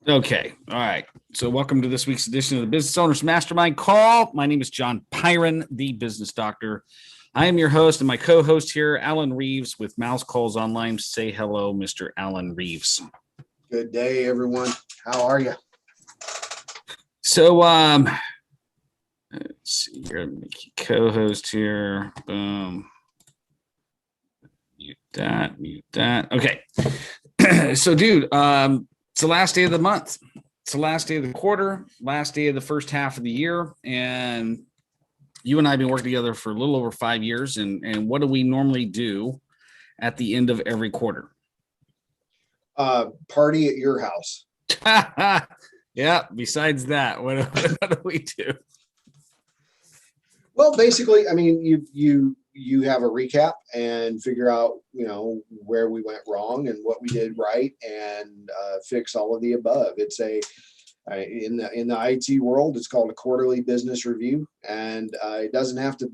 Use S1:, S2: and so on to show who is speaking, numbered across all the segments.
S1: Okay. All right. So welcome to this week's edition of the Business Owners Mastermind Call. My name is John Pyron, the business doctor. I am your host, and my co-host here, Alan Reeves with Mouse Calls Online. Say hello, Mr. Alan Reeves.
S2: Good day, everyone. How are you?
S1: So let's see here. Make you co-host here. Boom. Mute that. Okay. So, dude, it's the last day of the month. It's the last day of the quarter, last day of the first half of the year. And you and I have been working together for a little over 5 years. And what do we normally do at the end of every quarter?
S2: Party at your house.
S1: Yeah. Besides that, what do we do?
S2: Well, basically, I mean, you have a recap and figure out, where we went wrong and what we did right, and fix all of the above. It's in the IT world, it's called a quarterly business review, and it doesn't have to.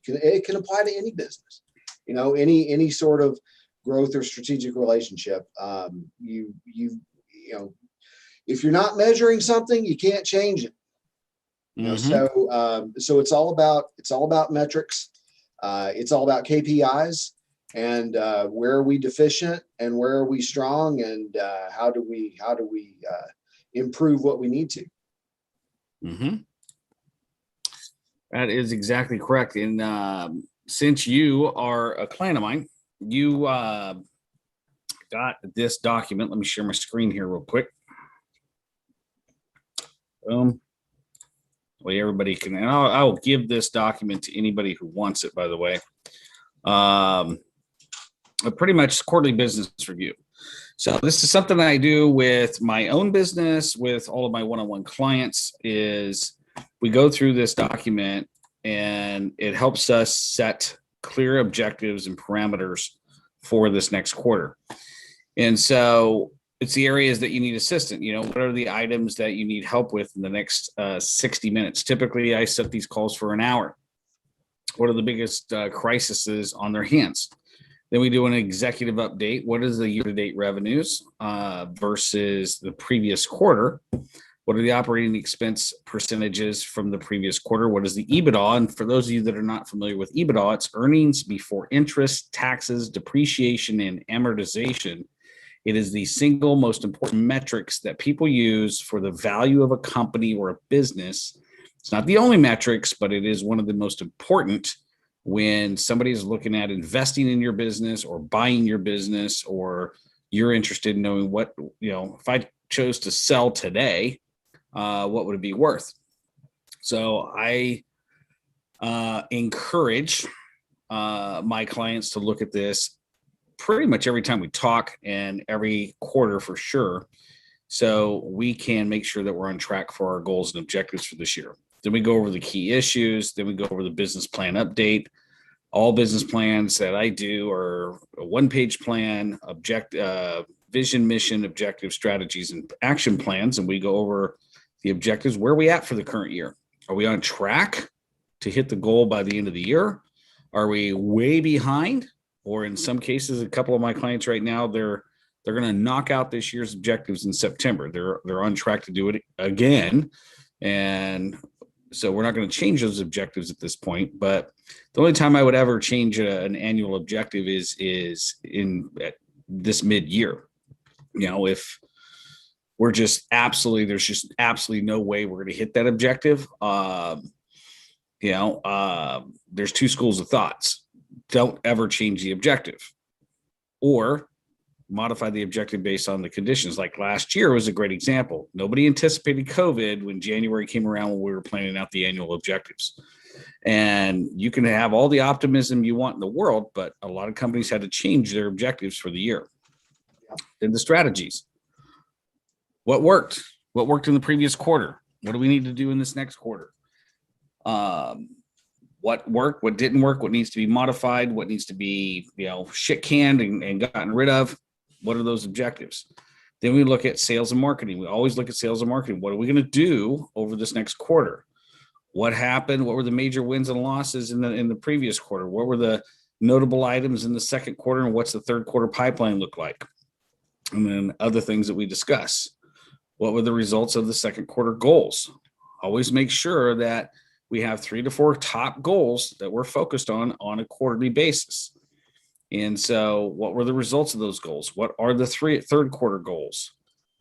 S2: It can apply to any business, any sort of growth or strategic relationship. If you're not measuring something, you can't change it. So it's all about metrics. It's all about KPIs, and where are we deficient and where are we strong, and how do we improve what we need to.
S1: Mm-hmm. That is exactly correct. And since you are a client of mine, you got this document. Let me share my screen here real quick. Boom. Way everybody can, and I'll give this document to anybody who wants it, by the way. Pretty much quarterly business review. So this is something that I do with my own business, with all of my one-on-one clients. Is we go through this document, and it helps us set clear objectives and parameters for this next quarter. And so it's the areas that you need assistance. What are the items that you need help with in the next 60 minutes? Typically, I set these calls for an hour. What are the biggest crises on their hands? Then we do an executive update. What is the year-to-date revenues versus the previous quarter? What are the operating expense percentages from the previous quarter? What is the EBITDA? And for those of you that are not familiar with EBITDA, it's earnings before interest, taxes, depreciation, and amortization. It is the single most important metrics that people use for the value of a company or a business. It's not the only metrics, but it is one of the most important when somebody is looking at investing in your business or buying your business, or you're interested in knowing what, if I chose to sell today, what would it be worth? So I encourage my clients to look at this pretty much every time we talk, and every quarter for sure, so we can make sure that we're on track for our goals and objectives for this year. Then we go over the key issues. Then we go over the business plan update. All business plans that I do are a one-page plan, vision, mission, objective, strategies, and action plans. And we go over the objectives. Where are we at for the current year? Are we on track to hit the goal by the end of the year? Are we way behind? Or in some cases, a couple of my clients right now, they're going to knock out this year's objectives in September. They're on track to do it again. And so we're not going to change those objectives at this point. But the only time I would ever change an annual objective is in at this mid-year. If we're there's just absolutely no way we're going to hit that objective. There's two schools of thoughts. Don't ever change the objective, or modify the objective based on the conditions. Like last year was a great example. Nobody anticipated COVID when January came around, when we were planning out the annual objectives. And you can have all the optimism you want in the world, but a lot of companies had to change their objectives for the year. Then the strategies. What worked? What worked in the previous quarter? What do we need to do in this next quarter? What worked, what didn't work, what needs to be modified, what needs to be, shit canned and gotten rid of. What are those objectives? Then we look at sales and marketing. We always look at sales and marketing. What are we going to do over this next quarter? What happened? What were the major wins and losses in the previous quarter? What were the notable items in the second quarter, and what's the third quarter pipeline look like? And then other things that we discuss. What were the results of the second quarter goals? Always make sure that we have 3 to 4 top goals that we're focused on a quarterly basis. And so, what were the results of those goals? What are the third quarter goals?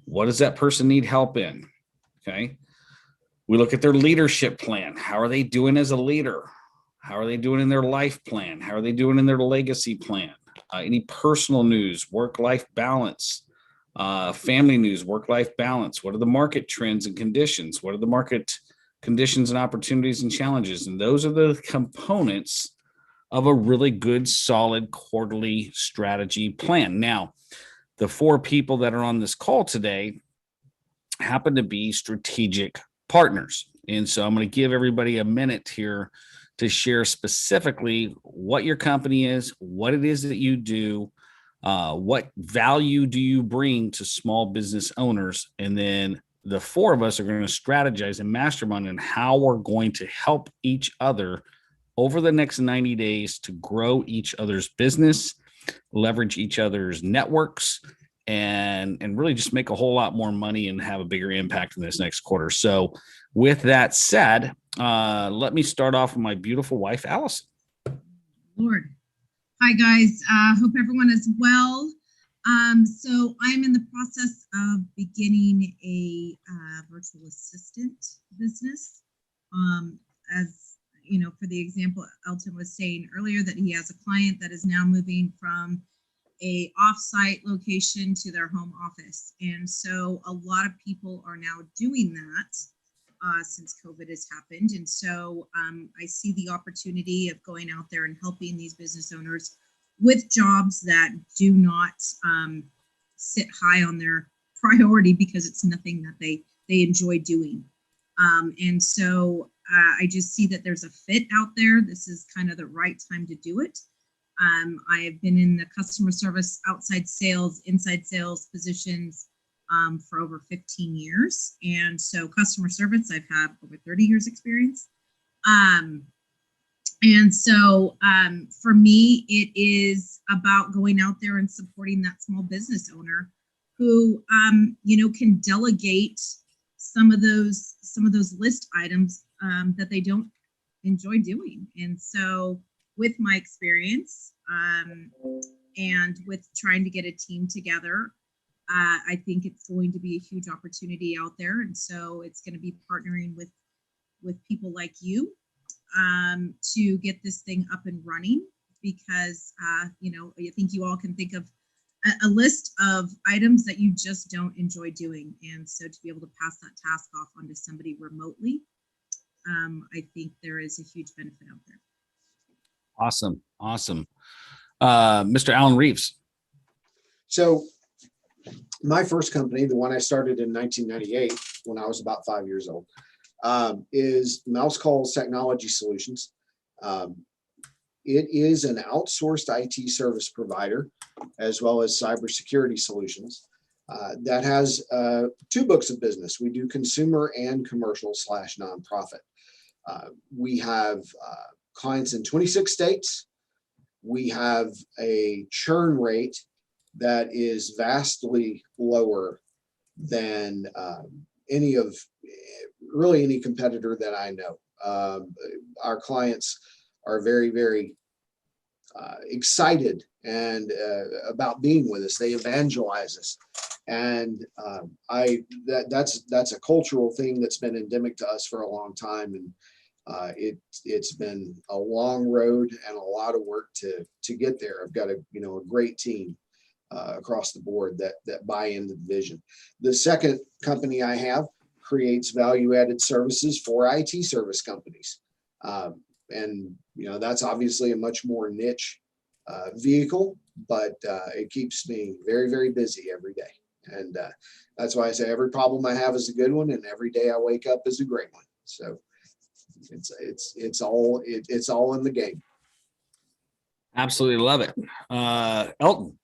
S1: What does that person need help in? Okay. We look at their leadership plan. How are they doing as a leader? How are they doing in their life plan? How are they doing in their legacy plan? Any personal news, work-life balance, family news, work-life balance. What are the market trends and conditions? What are the market conditions and opportunities and challenges? And those are the components of a really good, solid quarterly strategy plan. Now, the 4 people that are on this call today happen to be strategic partners. And so I'm going to give everybody a minute here to share specifically what your company is, what it is that you do, what value do you bring to small business owners, and then the 4 of us are going to strategize and mastermind on how we're going to help each other over the next 90 days to grow each other's business, leverage each other's networks, and really just make a whole lot more money and have a bigger impact in this next quarter. So with that said, let me start off with my beautiful wife, Allison.
S3: Lord. Hi, guys. Hope everyone is well. So I'm in the process of beginning a virtual assistant business. As you know, for the example, Elton was saying earlier that he has a client that is now moving from a offsite location to their home office. And so a lot of people are now doing that since COVID has happened. And so I see the opportunity of going out there and helping these business owners with jobs that do not sit high on their priority because it's nothing that they enjoy doing. And so I just see that there's a fit out there. This is kind of the right time to do it. I have been in the customer service, outside sales, inside sales positions for over 15 years. And so customer service, I've had over 30 years experience. And so for me, it is about going out there and supporting that small business owner who, can delegate some of those list items that they don't enjoy doing. And so with my experience and with trying to get a team together, I think it's going to be a huge opportunity out there. And so it's going to be partnering with people like you to get this thing up and running, because, I think you all can think of a list of items that you just don't enjoy doing. And so to be able to pass that task off onto somebody remotely, I think there is a huge benefit out there.
S1: Awesome. Mr. Alan Reeves.
S2: So my first company, the one I started in 1998 when I was about 5 years old, is Mouse Calls Technology Solutions. It is an outsourced IT service provider, as well as cybersecurity solutions, that has 2 books of business. We do consumer and commercial / nonprofit. We have clients in 26 states. We have a churn rate that is vastly lower than any competitor that I know. Our clients are very, very excited and about being with us. They evangelize us, and that's a cultural thing that's been endemic to us for a long time. And it's been a long road and a lot of work to get there. I've got a great team across the board that buy into the vision. The second company I have creates value-added services for IT service companies. And that's obviously a much more niche vehicle, but it keeps me very, very busy every day. And that's why I say every problem I have is a good one, and every day I wake up is a great one. So it's all in the game.
S1: Absolutely love it. Elton.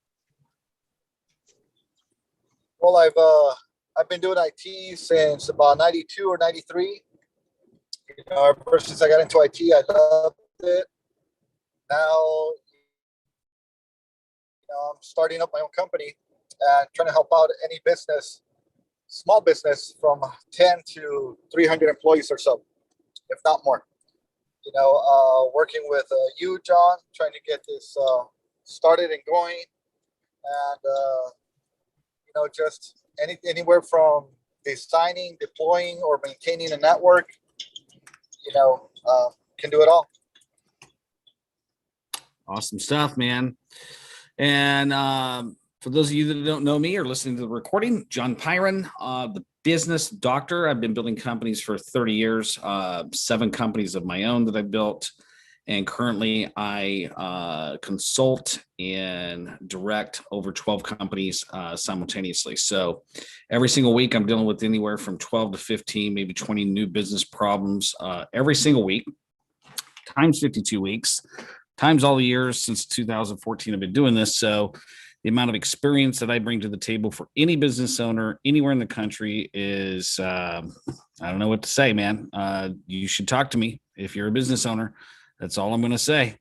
S4: Well, I've been doing IT since about 92 or 93. Ever since I got into IT, I loved it. Now, I'm starting up my own company and trying to help out any business small business from 10 to 300 employees or so, if not more. Working with you, John, trying to get this started and going, and just anywhere from designing, deploying, or maintaining a network. Can do it all.
S1: Awesome stuff, man. And for those of you that don't know me or listening to the recording, John Pyron, the business doctor. I've been building companies for 30 years, 7 companies of my own that I built. And currently I consult and direct over 12 companies simultaneously. So every single week I'm dealing with anywhere from 12 to 15, maybe 20 new business problems every single week, times 52 weeks, times all the years since 2014 I've been doing this. So the amount of experience that I bring to the table for any business owner anywhere in the country is, I don't know what to say, man. You should talk to me if you're a business owner. That's all I'm going to say.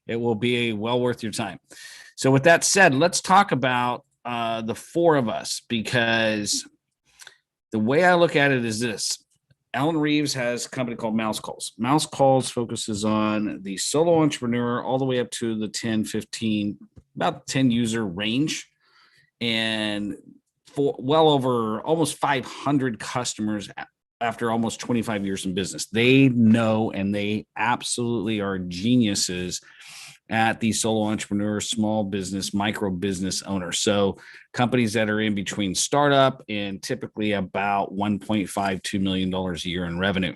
S1: It will be well worth your time. So with that said, let's talk about the 4 of us, because the way I look at it is this. Alan Reeves has a company called Mouse Calls. Mouse Calls focuses on the solo entrepreneur all the way up to the 10, 15, about 10 user range, and for well over almost 500 customers after almost 25 years in business. They know, and they absolutely are geniuses at the solo entrepreneur, small business, micro business owner. So companies that are in between startup and typically about $1.5–2 million a year in revenue.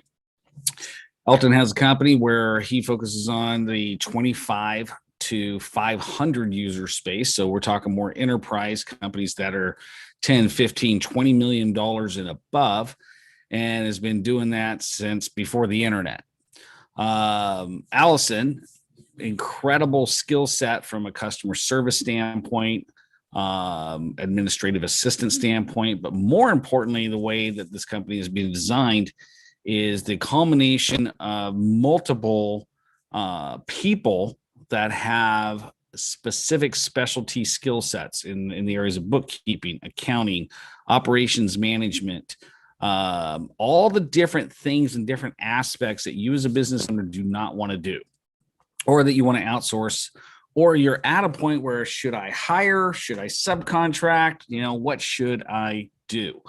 S1: Elton has a company where he focuses on the 25 to 500 user space. So we're talking more enterprise companies that are 10, 15, $20 million and above, and has been doing that since before the internet. Allison, incredible skill set from a customer service standpoint, administrative assistant standpoint, but more importantly, the way that this company is being designed is the culmination of multiple people that have specific specialty skill sets in the areas of bookkeeping, accounting, operations management, all the different things and different aspects that you as a business owner do not want to do, or that you want to outsource, or you're at a point where should I hire? Should I subcontract? What should I do?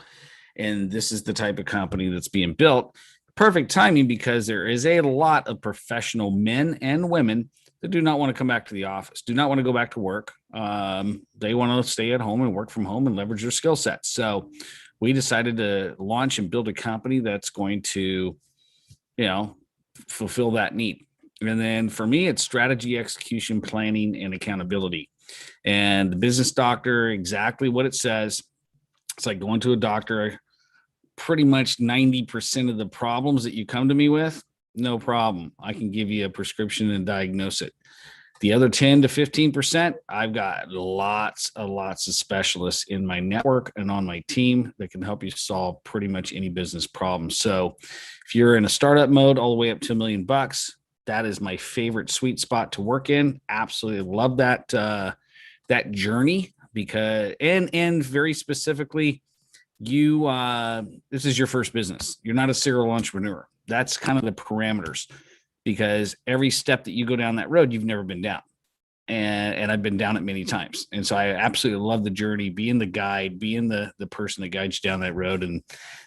S1: And this is the type of company that's being built. Perfect timing, because there is a lot of professional men and women that do not want to come back to the office, do not want to go back to work. They want to stay at home and work from home and leverage their skill sets. So we decided to launch and build a company that's going to, fulfill that need. And then for me, it's strategy, execution, planning, and accountability. And the business doctor, exactly what it says. It's like going to a doctor. Pretty much 90% of the problems that you come to me with, no problem. I can give you a prescription and diagnose it. The other 10 to 15%, I've got lots of specialists in my network and on my team that can help you solve pretty much any business problem. So if you're in a startup mode all the way up to $1 million, that is my favorite sweet spot to work in. Absolutely love that that journey, because and very specifically, this is your first business. You're not a serial entrepreneur. That's kind of the parameters, because every step that you go down that road, you've never been down. And I've been down it many times. And so I absolutely love the journey, being the guide, being the person that guides you down that road. And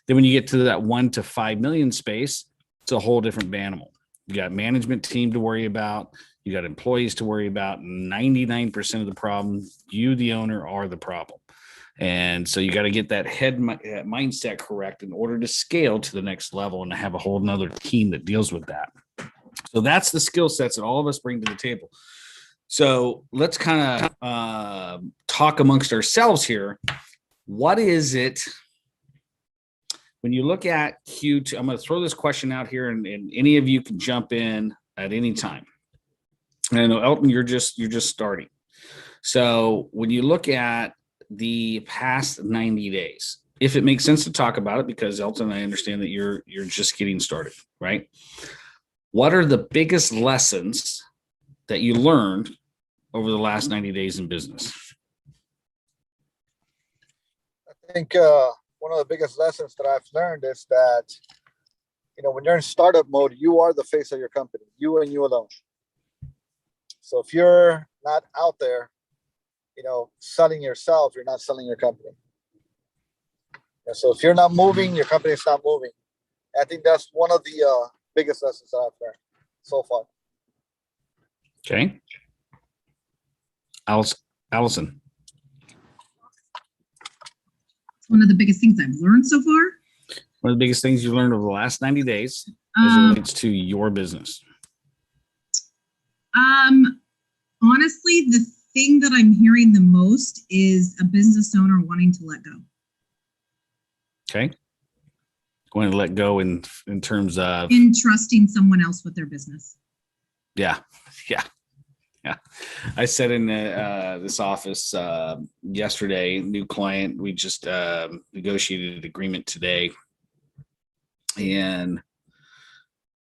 S1: then when you get to that 1 to 5 million space, it's a whole different animal. You got management team to worry about. You got employees to worry about. 99% of the problem, you, the owner, are the problem. And so you got to get that mindset correct in order to scale to the next level and to have a whole nother team that deals with that. So that's the skill sets that all of us bring to the table. So let's kind of talk amongst ourselves here. What is it when you look at Q2? I'm going to throw this question out here, and any of you can jump in at any time. And I know, Elton, you're just starting. So when you look at the past 90 days, if it makes sense to talk about it, because Elton, I understand that you're just getting started, right? What are the biggest lessons that you learned over the last 90 days in business?
S4: I think one of the biggest lessons that I've learned is that, when you're in startup mode, you are the face of your company, you and you alone. So if you're not out there, selling yourself, you're not selling your company. And so if you're not moving, your company is not moving. I think that's one of the biggest lessons that I've learned so far.
S1: Okay. Allison.
S3: One of the biggest things I've learned so far.
S1: One of the biggest things you learned over the last 90 days as it relates to your business.
S3: Honestly, the thing that I'm hearing the most is a business owner wanting to let go.
S1: Okay. Going to let go in terms of
S3: trusting someone else with their business.
S1: Yeah. I said in this office yesterday, new client, we just negotiated an agreement today, and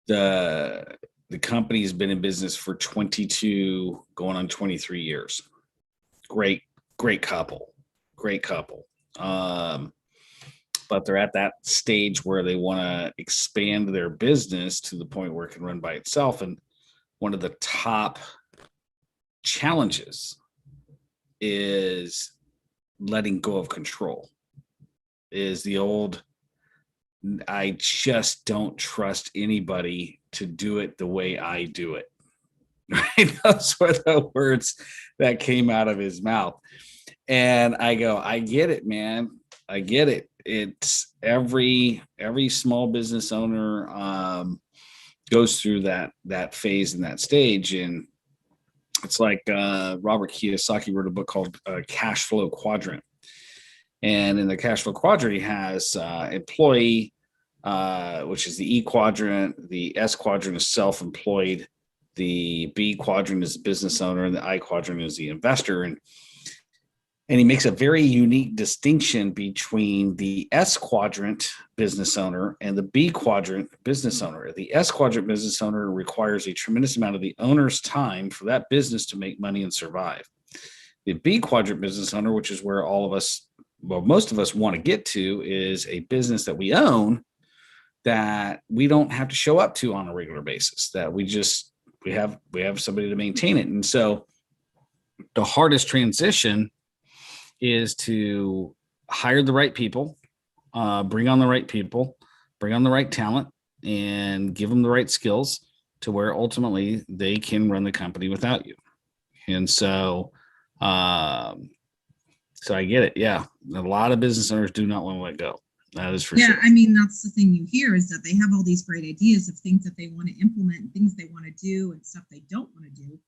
S1: the company's been in business for 22 going on 23 years. Great couple. But they're at that stage where they want to expand their business to the point where it can run by itself. And one of the top challenges is letting go of control. Is the old, I just don't trust anybody to do it the way I do it. Right? Those were the words that came out of his mouth. And I go, I get it, man. I get it. It's every small business owner goes through that phase and that stage. And it's like Robert Kiyosaki wrote a book called Cash Flow Quadrant. And in the cash flow quadrant, he has employee, which is the E quadrant. The S quadrant is self-employed. The B quadrant is the business owner, and the I quadrant is the investor. And he makes a very unique distinction between the S quadrant business owner and the B quadrant business owner. The S quadrant business owner requires a tremendous amount of the owner's time for that business to make money and survive. The B quadrant business owner, which is where most of us want to get to, is a business that we own that we don't have to show up to on a regular basis, that we have somebody to maintain it. And so the hardest transition is to hire the right people, bring on the right people, bring on the right talent, and give them the right skills to where ultimately they can run the company without you. And so, so I get it. Yeah. A lot of business owners do not want to let go. That is for sure.
S3: Yeah. I mean, that's the thing you hear is that they have all these great ideas of things that they want to implement and things they want to do and stuff they don't want to do.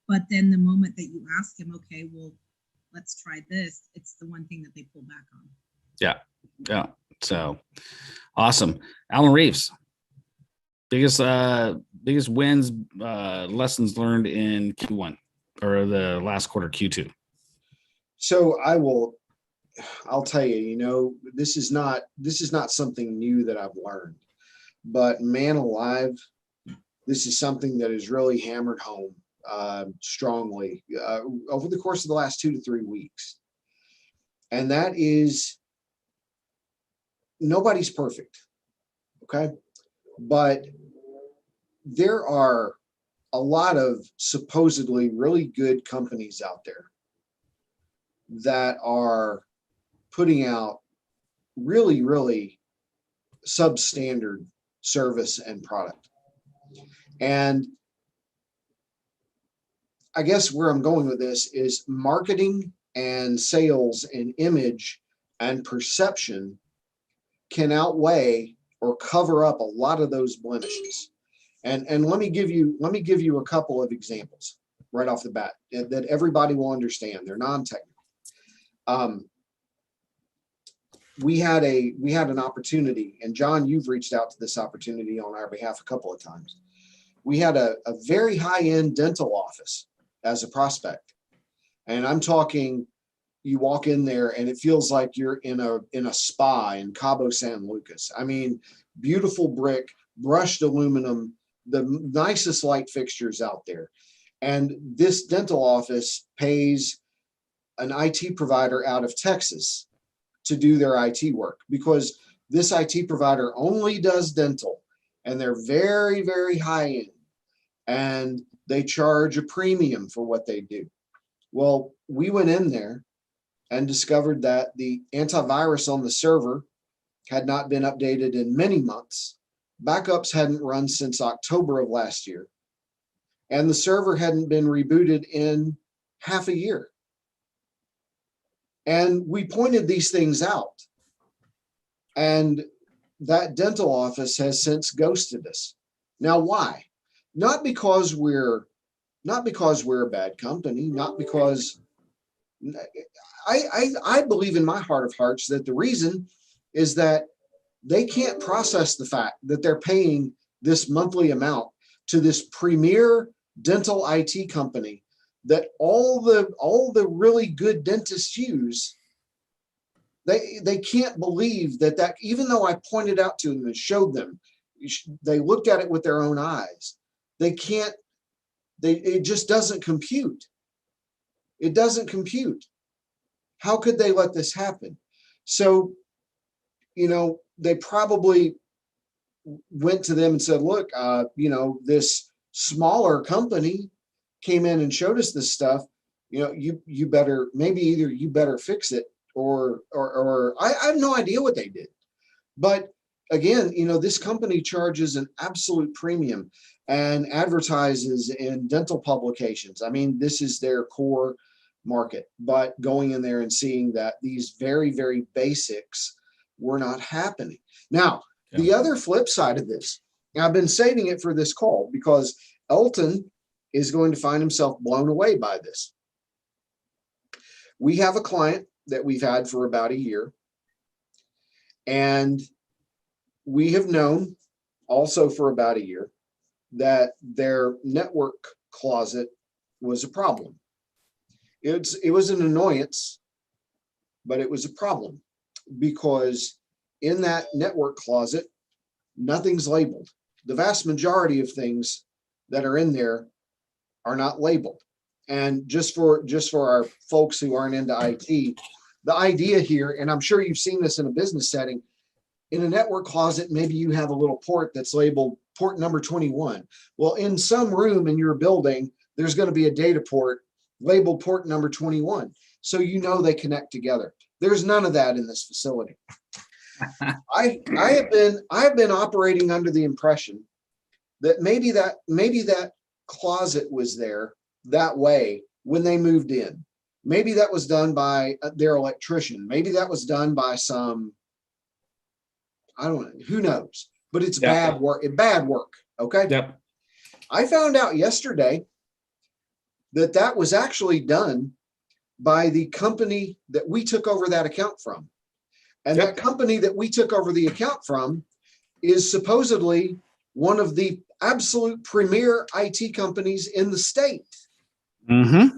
S3: But then the moment that you ask them, okay, well, let's try this, it's the one thing that they pull back on.
S1: Yeah. So awesome. Alan Reeves, biggest wins, lessons learned in Q1 or the last quarter, Q2.
S2: So I'll tell you, this is not something new that I've learned, but man alive, this is something that is really hammered home strongly over the course of the last 2 to 3 weeks. And that is, nobody's perfect. Okay. But there are a lot of supposedly really good companies out there that are putting out really, really substandard service and product. And I guess where I'm going with this is marketing and sales and image and perception can outweigh or cover up a lot of those blemishes. And let me give you a couple of examples right off the bat that everybody will understand. They're non-technical. We had an opportunity, and John, you've reached out to this opportunity on our behalf a couple of times. We had a very high-end dental office as a prospect. And I'm talking, you walk in there and it feels like you're in a spa in Cabo San Lucas. I mean, beautiful brick, brushed aluminum, the nicest light fixtures out there. And this dental office pays an IT provider out of Texas to do their IT work, because this IT provider only does dental, and they're very, very high end, and they charge a premium for what they do. Well, we went in there and discovered that the antivirus on the server had not been updated in many months. Backups hadn't run since October of last year, and the server hadn't been rebooted in half a year. And we pointed these things out, and that dental office has since ghosted us. Now, why? Not because we're a bad company, not because I believe in my heart of hearts that the reason is that they can't process the fact that they're paying this monthly amount to this premier dental IT company that all the really good dentists use. They can't believe that even though I pointed out to them and showed them, they looked at it with their own eyes. It just doesn't compute. It doesn't compute. How could they let this happen? So, they probably went to them and said, look, this smaller company came in and showed us this stuff. You better, maybe either you better fix it, or I have no idea what they did. But again, this company charges an absolute premium and advertises in dental publications. I mean, this is their core market, but going in there and seeing that these very, very basics were not happening. Now, the other flip side of this, and I've been saving it for this call because Elton is going to find himself blown away by this. We have a client that we've had for about a year, and we have known also for about a year that their network closet was a problem. It was an annoyance, but it was a problem because in that network closet, nothing's labeled. The vast majority of things that are in there are not labeled. And just for our folks who aren't into IT, the idea here, and I'm sure you've seen this in a business setting, in a network closet, maybe you have a little port that's labeled port number 21. Well, in some room in your building, there's going to be a data port labeled port number 21. So they connect together. There's none of that in this facility. I have been operating under the impression that maybe that closet was there that way when they moved in. Maybe that was done by their electrician. Maybe that was done by some, I don't know, who knows, but it's bad work. Okay.
S1: Yep.
S2: I found out yesterday that was actually done by the company that we took over that account from. And that company that we took over the account from is supposedly one of the absolute premier IT companies in the state.
S1: Mm-hmm.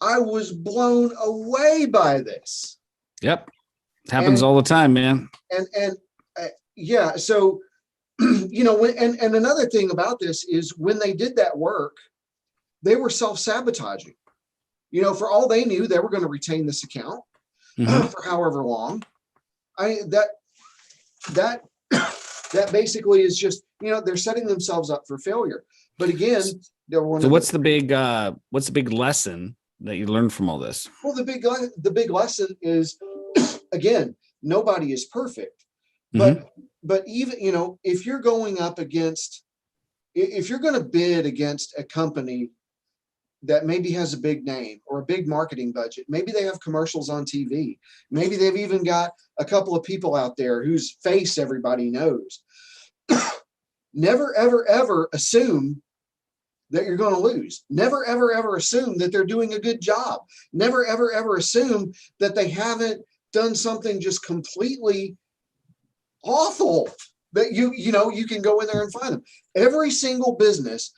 S2: I was blown away by this.
S1: Yep. Happens all the time, man.
S2: And yeah. So, and another thing about this is when they did that work, they were self-sabotaging. For all they knew, they were going to retain this account for however long. That basically is just, they're setting themselves up for failure. But again,
S1: so what's the big lesson that you learned from all this?
S2: Well, the big lesson is, again, nobody is perfect, but even, if you're going up against, if you're going to bid against a company that maybe has a big name or a big marketing budget, maybe they have commercials on TV, maybe they've even got a couple of people out there whose face everybody knows. Never, ever, ever assume that you're going to lose. Never, ever, ever assume that they're doing a good job. Never, ever, ever assume that they haven't done something just completely awful that you can go in there and find them. Every single business,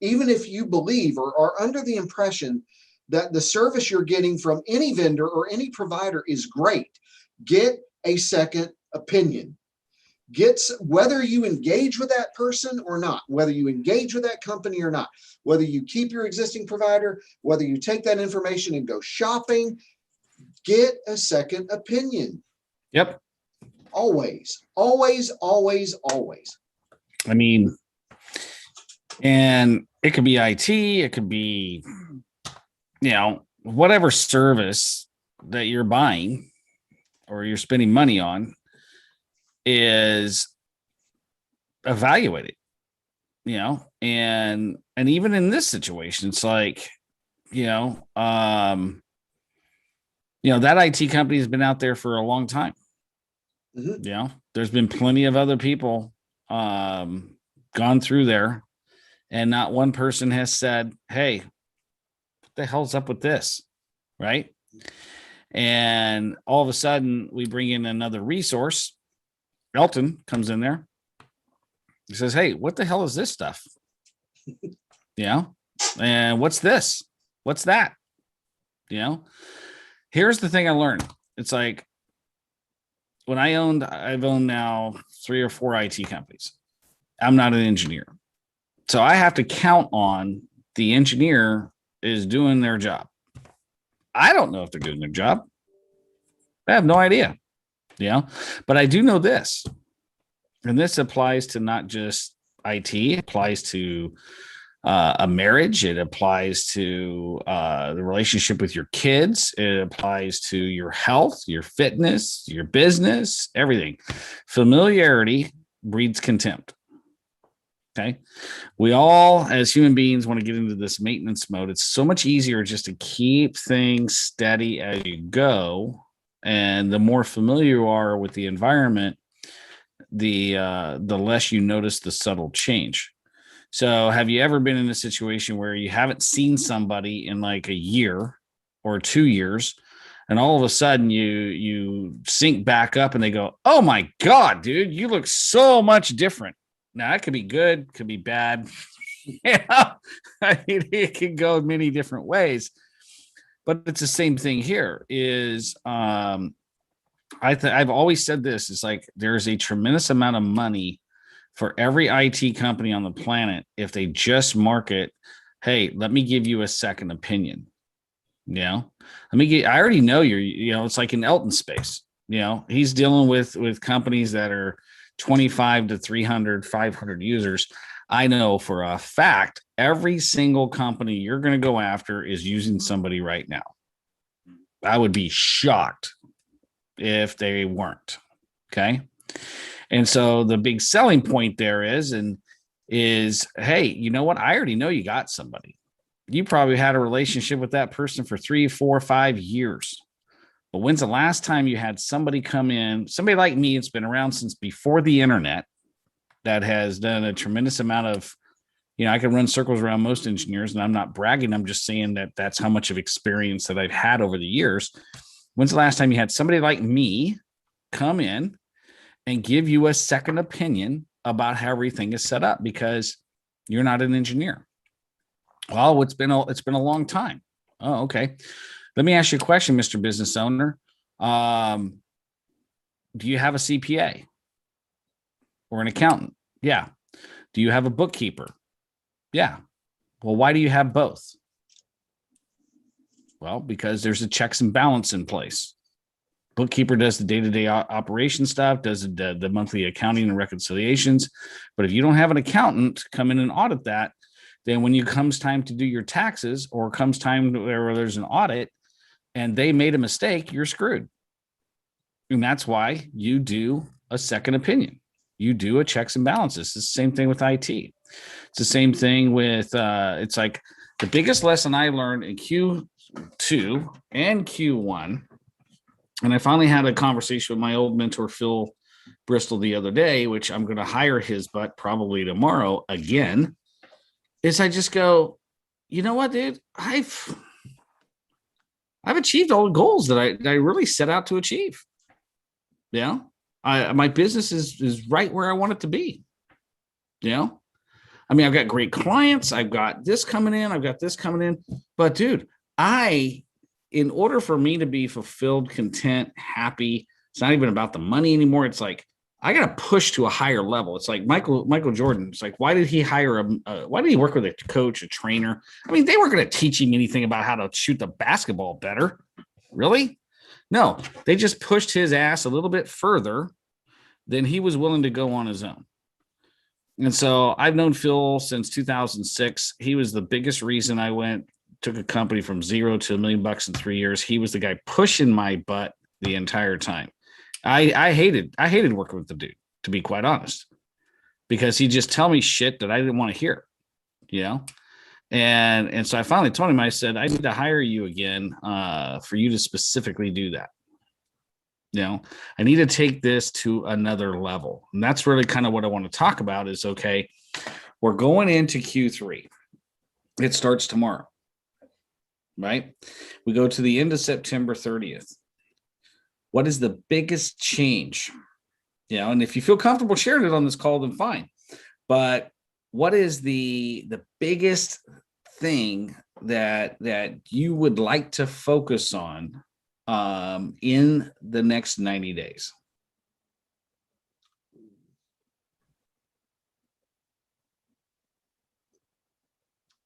S2: even if you believe or are under the impression that the service you're getting from any vendor or any provider is great, get a second opinion. Whether you engage with that person or not, whether you engage with that company or not, whether you keep your existing provider, whether you take that information and go shopping, Get a second opinion.
S1: Yep.
S2: Always, always, always, always.
S1: I mean, and it could be IT, it could be, whatever service that you're buying or you're spending money on is evaluated, and even in this situation, it's like, that IT company has been out there for a long time.
S2: Mm-hmm.
S1: There's been plenty of other people gone through there, and not one person has said, hey, what the hell's up with this? Right. And all of a sudden we bring in another resource. Elton comes in there. He says, hey, what the hell is this stuff? And what's this? What's that? Here's the thing I learned. It's like, when I've owned now 3 or 4 IT companies. I'm not an engineer. So I have to count on the engineer is doing their job. I don't know if they're doing their job. I have no idea. But I do know this. And this applies to not just IT, it applies to a marriage. It applies to the relationship with your kids. It applies to your health, your fitness, your business, everything. Familiarity breeds contempt. Okay. We all, as human beings, want to get into this maintenance mode. It's so much easier just to keep things steady as you go. And the more familiar you are with the environment, the less you notice the subtle change. So have you ever been in a situation where you haven't seen somebody in like a year or 2 years, and all of a sudden you sync back up and they go, oh my God, dude, you look so much different. Now that could be good, could be bad. I mean, it can go many different ways, but it's the same thing here is, I've always said this, it's like, there's a tremendous amount of money for every IT company on the planet if they just market, hey, let me give you a second opinion. I already know it's like in Elton's space. He's dealing with companies that are 25 to 300, 500 users. I know for a fact, every single company you're going to go after is using somebody right now. I would be shocked if they weren't. Okay. And so the big selling point there is, hey, you know what? I already know you got somebody. You probably had a relationship with that person for 3, 4, 5 years. But when's the last time you had somebody come in, somebody like me, it's been around since before the internet, that has done a tremendous amount of, I can run circles around most engineers, and I'm not bragging. I'm just saying that that's how much of experience that I've had over the years. When's the last time you had somebody like me come in and give you a second opinion about how everything is set up, because you're not an engineer? Well, it's been a long time. Oh, okay. Let me ask you a question, Mr. Business Owner. Do you have a CPA or an accountant? Yeah. Do you have a bookkeeper? Yeah. Well, why do you have both? Well, because there's a checks and balance in place. Bookkeeper does the day-to-day operation stuff, does the monthly accounting and reconciliations. But if you don't have an accountant come in and audit that, then when it comes time to do your taxes, or comes time where there's an audit and they made a mistake, you're screwed. And that's why you do a second opinion. You do a checks and balances. It's the same thing with IT. It's the same thing with, it's like the biggest lesson I learned in Q2 and Q1. And I finally had a conversation with my old mentor, Phil Bristol, the other day, which I'm going to hire his butt probably tomorrow again, is I just go, you know what, dude, I've achieved all the goals that I really set out to achieve. My business is right where I want it to be. I mean, I've got great clients. I've got this coming in. I've got this coming in. But dude, in order for me to be fulfilled, content, happy, it's not even about the money anymore. It's like, I got to push to a higher level. It's like Michael Jordan. It's like, why did he why did he work with a coach, a trainer? I mean, they weren't going to teach him anything about how to shoot the basketball better. Really? No, they just pushed his ass a little bit further than he was willing to go on his own. And so I've known Phil since 2006. He was the biggest reason I took a company from $0 to $1 million in 3 years. He was the guy pushing my butt the entire time. I hated working with the dude, to be quite honest, because he'd just tell me shit that I didn't want to hear, you know? And so I finally told him, I said, I need to hire you again for you to specifically do that. You know, I need to take this to another level. And that's really kind of what I want to talk about is, okay, we're going into Q3. It starts tomorrow, right? We go to the end of September 30th. What is the biggest change? You know, and if you feel comfortable sharing it on this call, then fine. But what is the biggest thing that you would like to focus on in the next 90 days?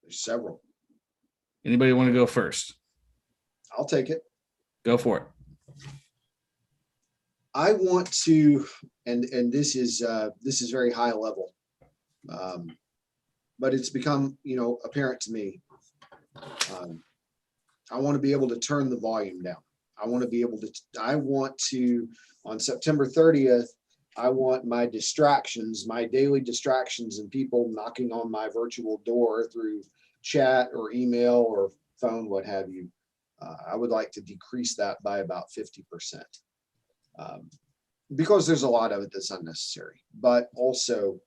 S2: There's several.
S1: Anybody want to go first?
S2: I'll take it.
S1: Go for it.
S2: I want to, and this is very high level, but it's become, apparent to me. I want to be able to turn the volume down. I want to, on September 30th, I want my distractions, my daily distractions and people knocking on my virtual door through chat or email or phone, what have you. I would like to decrease that by about 50%. Because there's a lot of it that's unnecessary, but also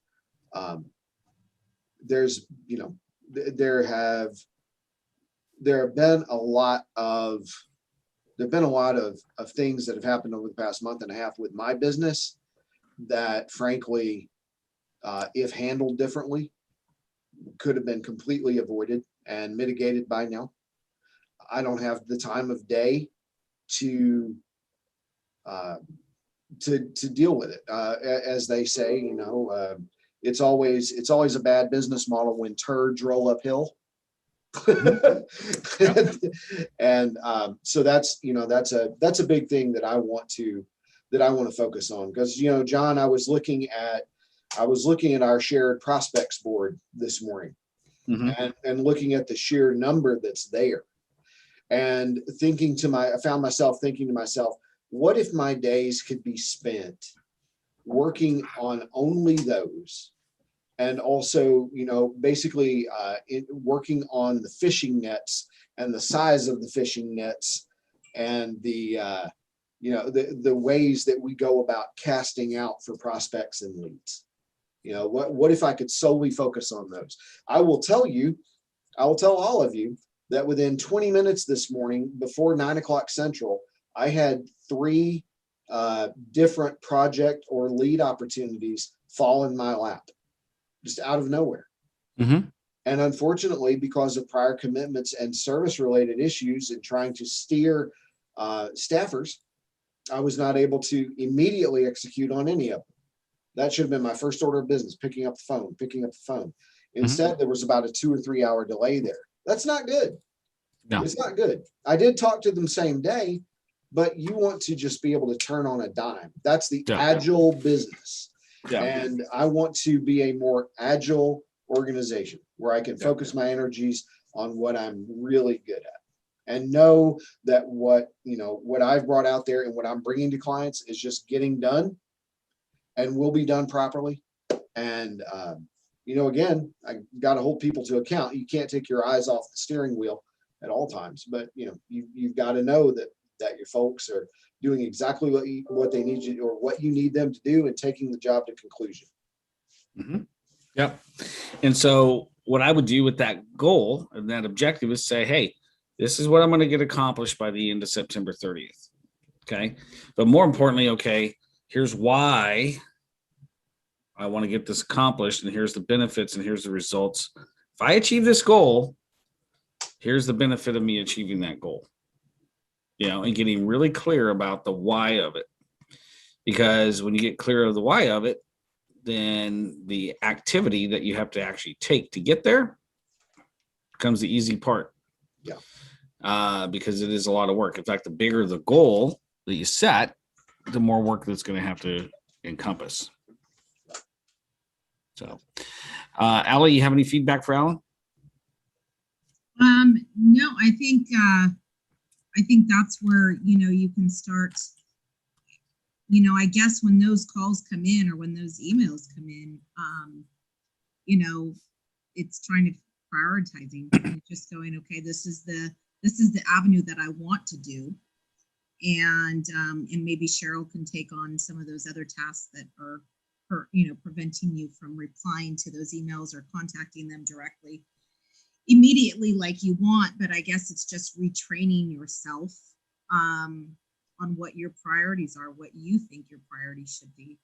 S2: there have been a lot of things that have happened over the past month and a half with my business that, frankly, if handled differently, could have been completely avoided and mitigated by now. I don't have the time of day to deal with it. As they say, it's always a bad business model when turds roll uphill. And so that's a big thing that I want to focus on, because John, I was looking at our shared prospects board this morning, and looking at the sheer number that's there, and I found myself thinking to myself, what if my days could be spent working on only those? And also, basically working on the fishing nets and the size of the fishing nets and the ways that we go about casting out for prospects and leads. What if I could solely focus on those? I will tell all of you that within 20 minutes this morning, before 9 o'clock Central, I had 3 different project or lead opportunities fall in my lap, just out of nowhere. And unfortunately, because of prior commitments and service-related issues and trying to steer staffers, I was not able to immediately execute on any of them. That should have been my first order of business, picking up the phone. Instead, there was about a 2 or 3 hour delay there. That's not good. No. It's not good. I did talk to them same day, but you want to just be able to turn on a dime. That's the agile business. And I want to be a more agile organization where I can focus my energies on what I'm really good at, and know that what I've brought out there and what I'm bringing to clients is just getting done and will be done properly. And, again, I got to hold people to account. You can't take your eyes off the steering wheel at all times, but you've got to know that your folks are doing exactly what they need you, or what you need them to do, and taking the job to conclusion.
S1: Yep. And so what I would do with that goal and that objective is say, hey, this is what I'm going to get accomplished by the end of September 30th. Okay. But more importantly, okay, here's why I want to get this accomplished, and here's the benefits, and here's the results. If I achieve this goal, here's the benefit of me achieving that goal. And getting really clear about the why of it. Because when you get clear of the why of it, then the activity that you have to actually take to get there becomes the easy part.
S2: Yeah.
S1: because it is a lot of work. In fact, the bigger the goal that you set, the more work that's going to have to encompass. So, Allie, you have any feedback for Alan?
S3: No, I think that's where, you can start, I guess when those calls come in or when those emails come in, it's trying to prioritizing, just going, okay, this is the avenue that I want to do. And maybe Cheryl can take on some of those other tasks that are, preventing you from replying to those emails or contacting them directly immediately like you want. But I guess it's just retraining yourself on what your priorities are, what you think your priorities should be,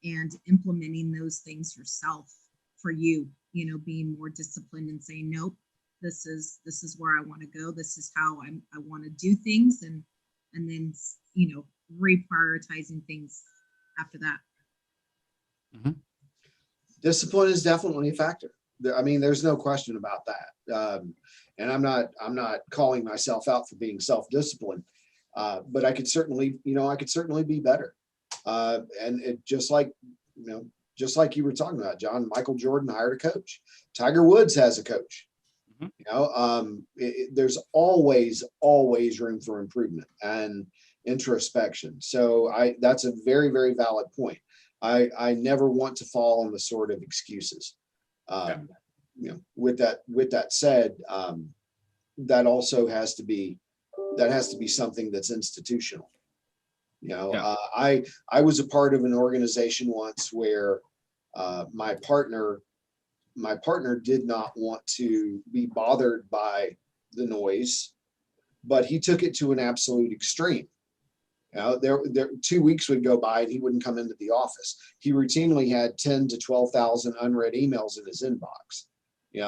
S3: and implementing those things yourself for you, being more disciplined and saying, nope, this is where I want to go. This is how I want to do things. And then, reprioritizing things after that.
S1: Mm-hmm.
S2: Discipline is definitely a factor. I mean, there's no question about that. And I'm not calling myself out for being self-disciplined, but I could certainly be better. And it just like you were talking about, John, Michael Jordan hired a coach. Tiger Woods has a coach. Mm-hmm. There's always room for improvement and introspection. So that's a very, very valid point. I never want to fall on the sword of excuses. With that said, that also has to be something that's institutional. I was a part of an organization once where my partner did not want to be bothered by the noise, but he took it to an absolute extreme. There 2 weeks would go by and he wouldn't come into the office. He routinely had 10 to 12,000 unread emails in his inbox.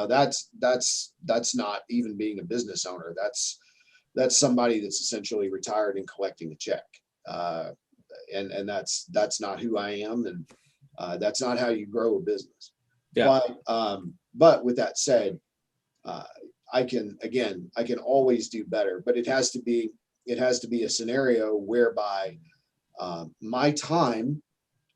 S2: That's not even being a business owner. That's somebody that's essentially retired and collecting a check. And that's not who I am. And that's not how you grow a business. Yeah. But with that said, I can always do better, but it has to be a scenario whereby my time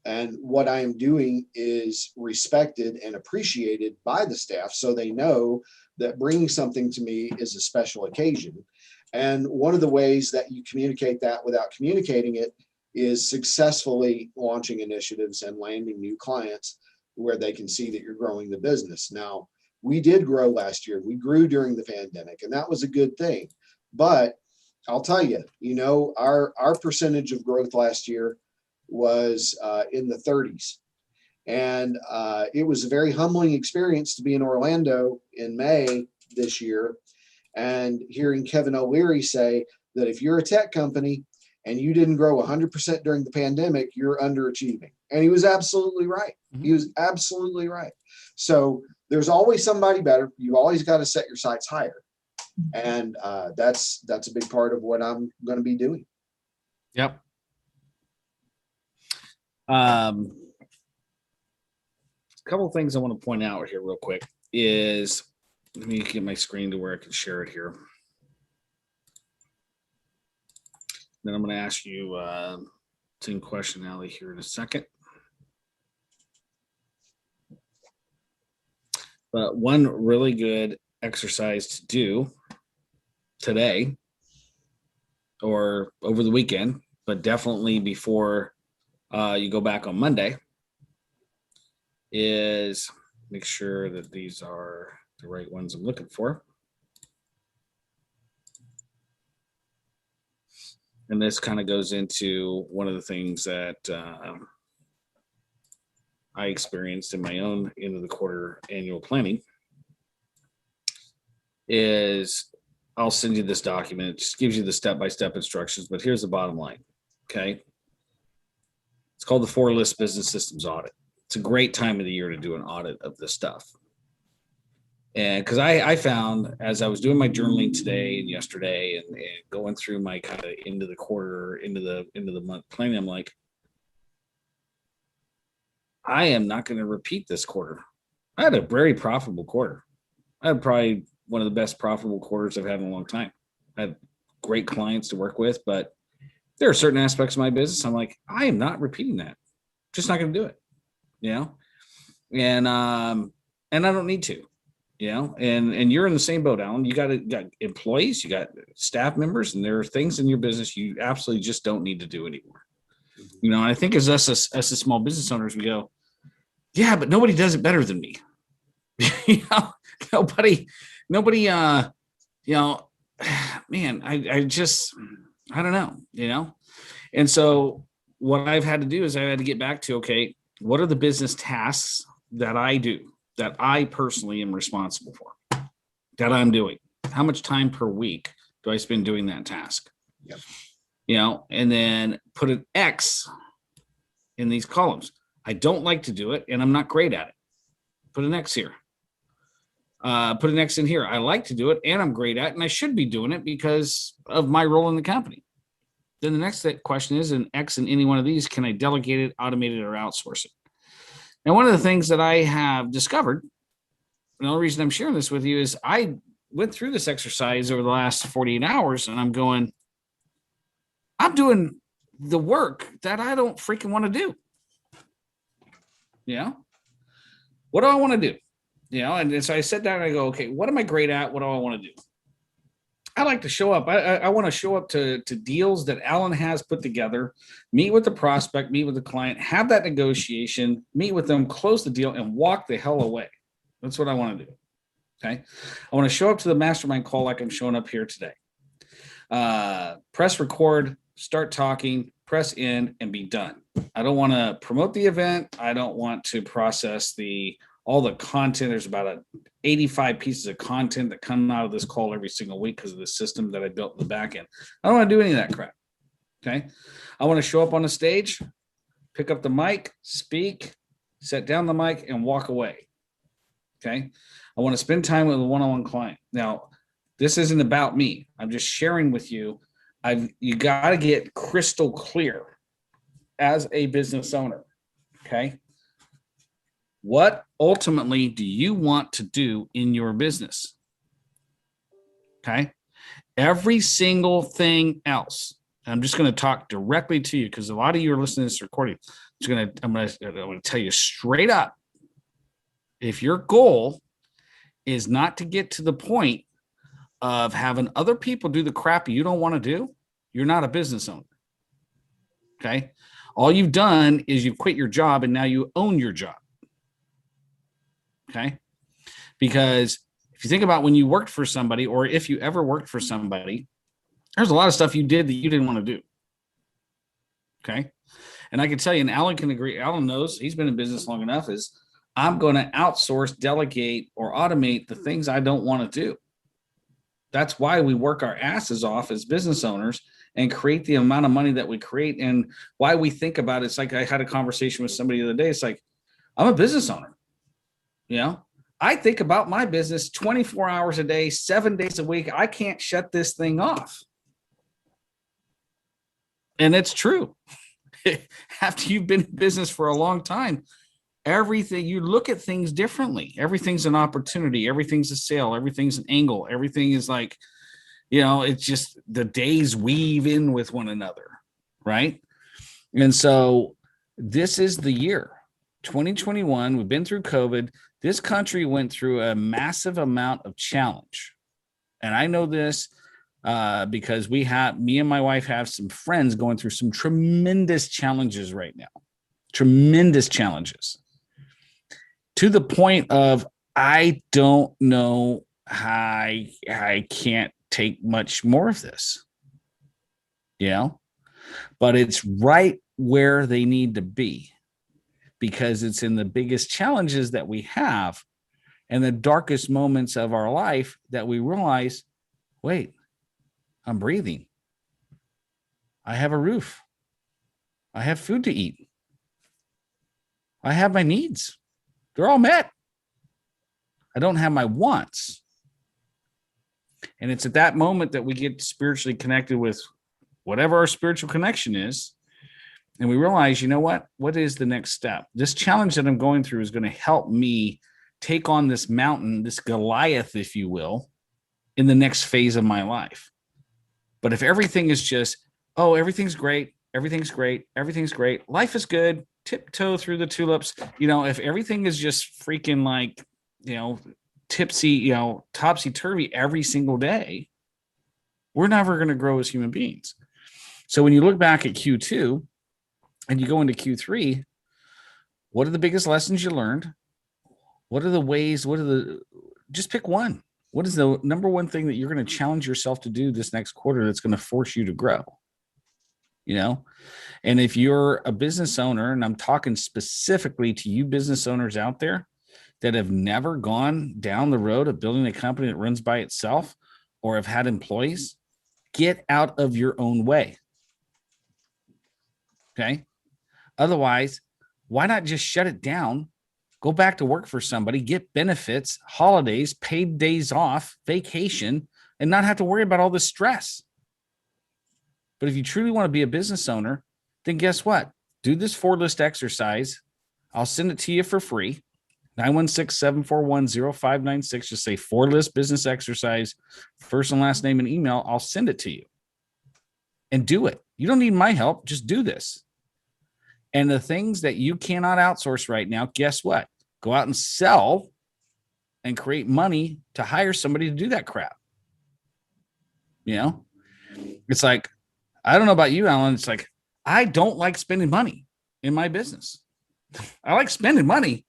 S2: and what I am doing is respected and appreciated by the staff, so they know that bringing something to me is a special occasion. And one of the ways that you communicate that without communicating it is successfully launching initiatives and landing new clients where they can see that you're growing the business. Now, we did grow last year. We grew during the pandemic, and that was a good thing. But I'll tell you, our percentage of growth last year was in the 30s. And it was a very humbling experience to be in Orlando in May this year and hearing Kevin O'Leary say that if you're a tech company and you didn't grow 100% during the pandemic, you're underachieving. And he was absolutely right. Mm-hmm. He was absolutely right. So there's always somebody better. You've always got to set your sights higher. And that's a big part of what I'm going to be doing.
S1: Yep. A couple of things I want to point out here real quick is, let me get my screen to where I can share it here. Then I'm going to ask you same question, Allie, here in a second. But one really good exercise to do today or over the weekend, but definitely before you go back on Monday, is make sure that these are the right ones I'm looking for. And this kind of goes into one of the things that I experienced in my own end of the quarter annual planning is I'll send you this document. It just gives you the step-by-step instructions, but here's the bottom line, okay? It's called the 4-List Business Systems Audit. It's a great time of the year to do an audit of this stuff. And because I found as I was doing my journaling today and yesterday and going through my kind of into the quarter, into the month planning, I'm like, I am not going to repeat this quarter. I had a very profitable quarter. I had probably one of the best profitable quarters I've had in a long time. I have great clients to work with, but there are certain aspects of my business I'm like, I am not repeating that. Just not going to do it, you know? And I don't need to, you know, and you're in the same boat, Alan. You got employees, you got staff members, and there are things in your business you absolutely just don't need to do anymore. You know, I think as us as small business owners, we go, yeah, but nobody does it better than me. You know, nobody, you know, man, I don't know, you know? And so what I've had to do is I had to get back to, okay, what are the business tasks that I do that I personally am responsible for, that I'm doing? How much time per week do I spend doing that task?
S2: Yep.
S1: You know, and then put an X in these columns. I don't like to do it and I'm not great at it. Put an X here. Put an X in here. I like to do it and I'm great at it and I should be doing it because of my role in the company. Then the next question is an X in any one of these. Can I delegate it, automate it, or outsource it? And one of the things that I have discovered, the only reason I'm sharing this with you is I went through this exercise over the last 48 hours and I'm going, I'm doing the work that I don't freaking want to do. You know, what do I want to do? You know, and so I sat down and I go, okay, what am I great at? What do I want to do? I like to show up. I want to show up to deals that Alan has put together, meet with the prospect, meet with the client, have that negotiation, meet with them, close the deal, and walk the hell away. That's what I want to do. Okay. I want to show up to the mastermind call like I'm showing up here today. Press record, start talking, press end, and be done. I don't want to promote the event. I don't want to process all the content. There's about 85 pieces of content that come out of this call every single week because of the system that I built in the back end. I don't want to do any of that crap. Okay. I want to show up on the stage, pick up the mic, speak, set down the mic, and walk away. Okay. I want to spend time with a one-on-one client. Now, this isn't about me. I'm just sharing with you. You got to get crystal clear as a business owner. Okay. What ultimately do you want to do in your business? Okay. Every single thing else. I'm just going to talk directly to you because a lot of you are listening to this recording. I'm going to tell you straight up. If your goal is not to get to the point of having other people do the crap you don't want to do, you're not a business owner. Okay. All you've done is you've quit your job and now you own your job. Okay. Because if you think about when you worked for somebody, or if you ever worked for somebody, there's a lot of stuff you did that you didn't want to do. Okay. And I can tell you, and Alan can agree, Alan knows, he's been in business long enough, is I'm going to outsource, delegate, or automate the things I don't want to do. That's why we work our asses off as business owners and create the amount of money that we create. And why we think about it, it's like I had a conversation with somebody the other day. It's like, I'm a business owner. You know, I think about my business 24 hours a day, 7 days a week. I can't shut this thing off. And it's true. After you've been in business for a long time, everything, you look at things differently. Everything's an opportunity. Everything's a sale. Everything's an angle. Everything is like, you know, it's just the days weave in with one another. Right. And so this is the year 2021. We've been through COVID. This country went through a massive amount of challenge. And I know this because me and my wife have some friends going through some tremendous challenges right now. Tremendous challenges. To the point of, I don't know how I can't take much more of this. You know? But it's right where they need to be. Because it's in the biggest challenges that we have and the darkest moments of our life that we realize, wait, I'm breathing. I have a roof. I have food to eat. I have my needs. They're all met. I don't have my wants. And it's at that moment that we get spiritually connected with whatever our spiritual connection is. And we realize, you know what is the next step? This challenge that I'm going through is going to help me take on this mountain, this Goliath, if you will, in the next phase of my life. But if everything is just, oh, everything's great, everything's great, everything's great, life is good, tiptoe through the tulips, if everything is just freaking like, tipsy, topsy-turvy every single day, we're never going to grow as human beings. So when you look back at Q2 and you go into Q3, what are the biggest lessons you learned? What are the ways? Just pick one. What is the number one thing that you're going to challenge yourself to do this next quarter that's going to force you to grow? And if you're a business owner, and I'm talking specifically to you business owners out there that have never gone down the road of building a company that runs by itself or have had employees, get out of your own way. Okay. Otherwise, why not just shut it down, go back to work for somebody, get benefits, holidays, paid days off, vacation, and not have to worry about all this stress? But if you truly want to be a business owner, then guess what? Do this 4-list exercise. I'll send it to you for free. 916-741-0596. Just say 4-list business exercise, first and last name and email. I'll send it to you and do it. You don't need my help. Just do this. And the things that you cannot outsource right now, guess what? Go out and sell and create money to hire somebody to do that crap. It's like, I don't know about you, Alan. It's like, I don't like spending money in my business. I like spending money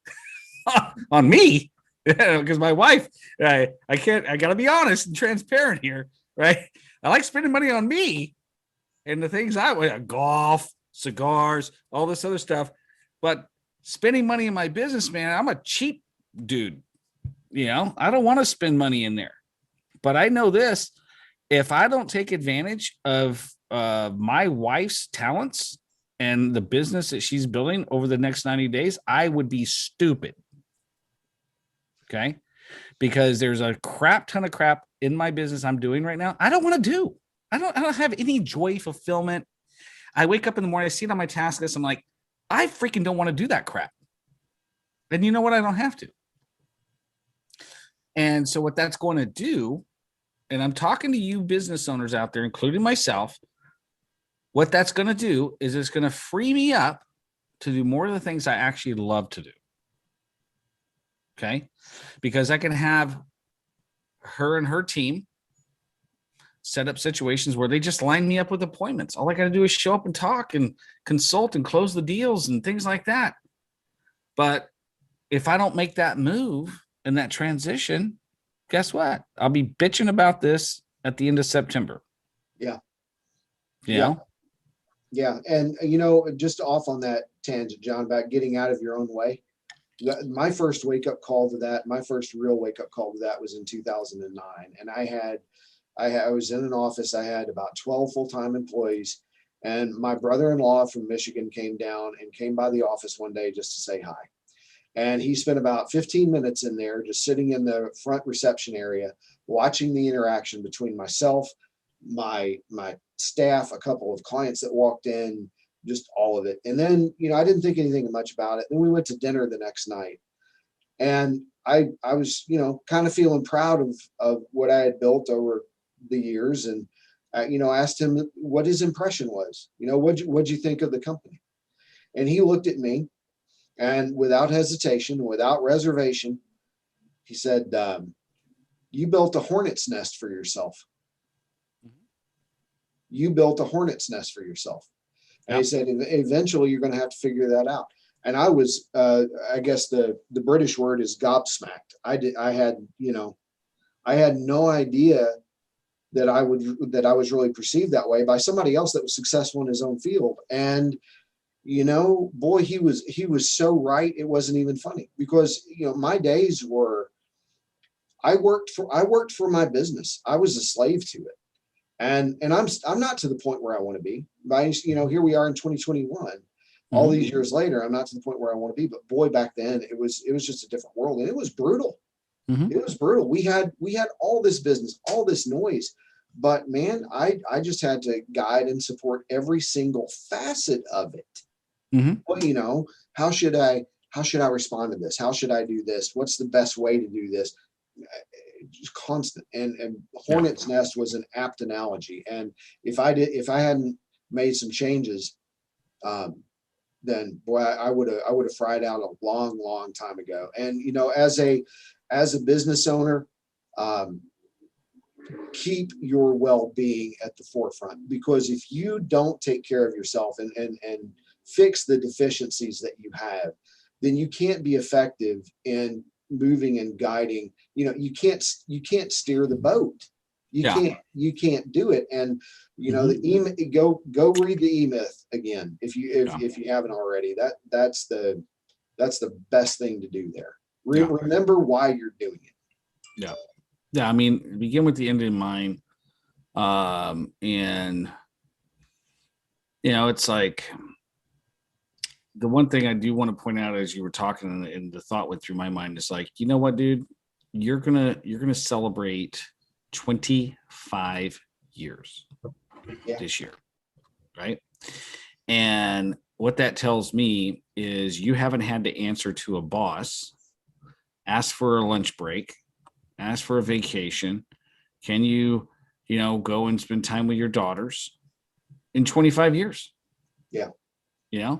S1: on me because my wife, I got to be honest and transparent here, right? I like spending money on me and the things golf, cigars, all this other stuff. But spending money in my business, man, I'm a cheap dude. I don't want to spend money in there. But I know this, if I don't take advantage of my wife's talents and the business that she's building over the next 90 days, I would be stupid. Okay. Because there's a crap ton of crap in my business I'm doing right now. I don't want to do. I don't have any joy, fulfillment. I wake up in the morning, I see it on my task list. I'm like, I freaking don't want to do that crap. And you know what? I don't have to. And so what that's going to do, and I'm talking to you business owners out there, including myself, what that's going to do is it's going to free me up to do more of the things I actually love to do. Okay. Because I can have her and her team set up situations where they just line me up with appointments. All I got to do is show up and talk and consult and close the deals and things like that. But if I don't make that move and that transition, guess what? I'll be bitching about this at the end of September.
S2: Yeah.
S1: Yeah.
S2: And, just off on that tangent, John, about getting out of your own way. My first wake-up call to that, my first real wake-up call to that was in 2009. And I was in an office. I had about 12 full-time employees, and my brother-in-law from Michigan came down and came by the office one day just to say hi. And he spent about 15 minutes in there, just sitting in the front reception area, watching the interaction between myself, my staff, a couple of clients that walked in, just all of it. And then, I didn't think anything much about it. Then we went to dinner the next night, and I was, kind of feeling proud of what I had built over the years. And, asked him what his impression was, what'd you think of the company? And he looked at me, and without hesitation, without reservation, he said, you built a hornet's nest for yourself. You built a hornet's nest for yourself. And he said, eventually you're going to have to figure that out. And I was, I guess the British word is gobsmacked. I had no idea that I was really perceived that way by somebody else that was successful in his own field. And, boy, he was so right. It wasn't even funny, because, my days were, I worked for my business. I was a slave to it. And I'm not to the point where I want to be. Here we are in 2021. All these years later, I'm not to the point where I want to be. But boy, back then it was just a different world, and it was brutal. It was brutal. We had all this business, all this noise, but man, I just had to guide and support every single facet of it. Well, how should I respond to this? How should I do this? What's the best way to do this? just constant. And hornet's nest was an apt analogy. And if I hadn't made some changes, then boy, I would have fried out a long time ago. And as a business owner, keep your well-being at the forefront, because if you don't take care of yourself and fix the deficiencies that you have, then you can't be effective in moving and guiding. You can't steer the boat. You can't do it. And the go read the E-Myth again if you haven't already. That's the best thing to do there. Remember why you're doing it.
S1: Yeah, I mean, begin with the end in mind. And it's like, the one thing I do want to point out as you were talking and the thought went through my mind is like, you know what, dude, you're gonna celebrate 25 years this year, right? And what that tells me is you haven't had to answer to a boss, ask for a lunch break, ask for a vacation. Can you go and spend time with your daughters in 25 years? Yeah.